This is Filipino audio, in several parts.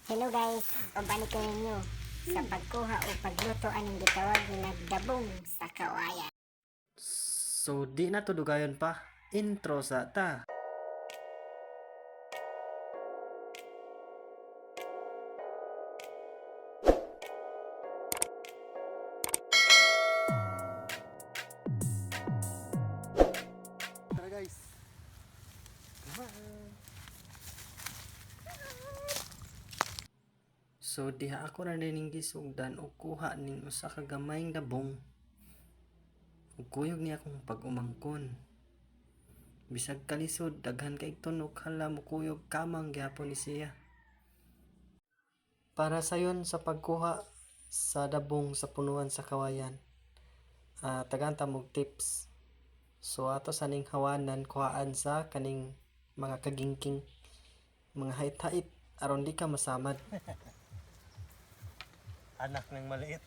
Hello guys, o balik kayo ninyo sa pagkuha o pagluto aning gitawag nila dabong sa kawayan. So di na to dugayon pa. Intro sa ta. Tara guys. So diha ako na ning gisugdan o kuha ning usa ka gamayng dabong. Ug kuyog niya akong pag-umangkon. Bisag kalisod daghan kay tunog hala mo kuyog kamang gyapon ni siya. Para sayon sa pagkuha sa dabong sa punuan sa kawayan. Tagan ta mog tips. So ato sa ning hawanan kuhaan sa kaning mga kagingking, mga hait-hait aron di ka masamad. Anak ng maliit.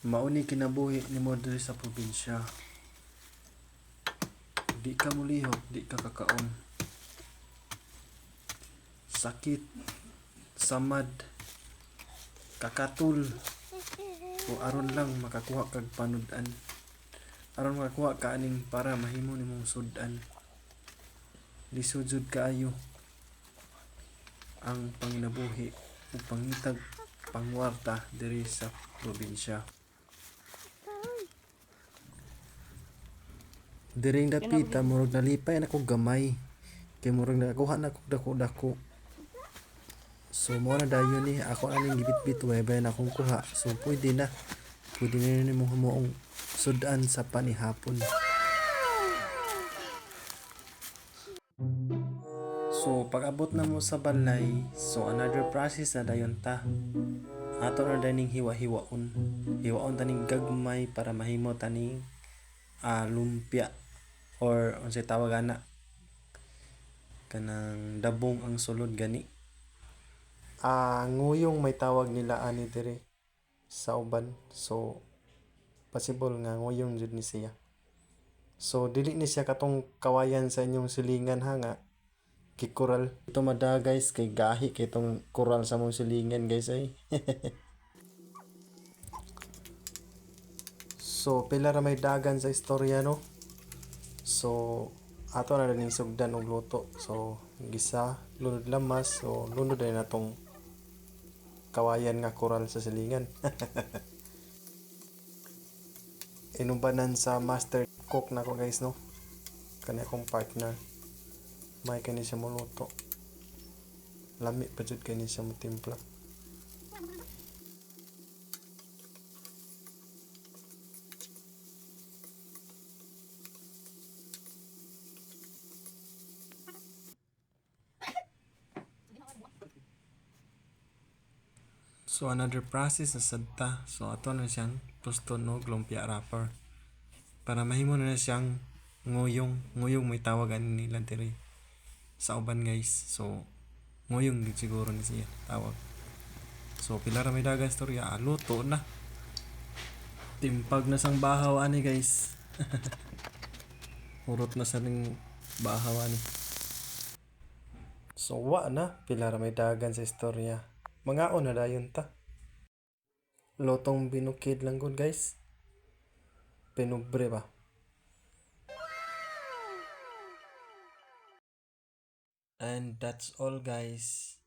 Mauni kinabuhi ni mo diri sa probinsya. Di ka mulihok, di ka kakaon. Sakit, samad, kakatul, o aron lang makakuha kag panudan. Aron makakuha ka aning para mahimo nimong sudan. Lisod kaayo ang panginabuhi o pangitag pangwarta diri sa probinsya. Diring dapita murag nalipay na ko gamay. Kay murag nakakuha na kog dako-dako. So mo na dayon ni ako aning gibit-bit way na akong kuha. So pwede na nimo hamuong sudan sa panihapon. So pag abot na mo sa balay, so another process na dayon ta. Ato na daning hiwa-hiwaon. Hiwaon taning gagmay para mahimo taning lumpia or unsay tawag ana kanang dabong ang sulod gani. Nguyong may tawag nila ani diri sa uban. So possible nga nguyong jud ni siya. So dili ni siya katong kawayan sa inyong silingan ha nga kikoral. Ito mada guys kay gahi kay itong koral sa mong silingan guys ay. So pila ra may dagan sa istorya no. So ato na ning sugdan og luto. So gisa lunod lamas so lunod na natong kawayan nga koral sa silingan. Inubanan sa master cook na ko guys no. Kani akong partner. May kani siya muluto. Lami pa jud kani siya mo timpla. So another process na sadta. So ato na siyang tuston og lumpia wrapper. Para mahimo na siyang nguyong may tawagan nila diri sa uban guys. So nguyong gid siguro ni siya tawag. So pila ra may dagan istorya, luto na. Timpag na sang bahaw ani guys. Hurot na sa ning bahaw ani. So wa na pila ra may dagan sa istorya. Mangaon na dayon ta. Lotong binukid lang gud guys. Penubre ba? And that's all guys.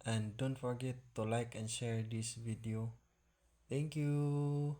And don't forget to like and share this video. Thank you.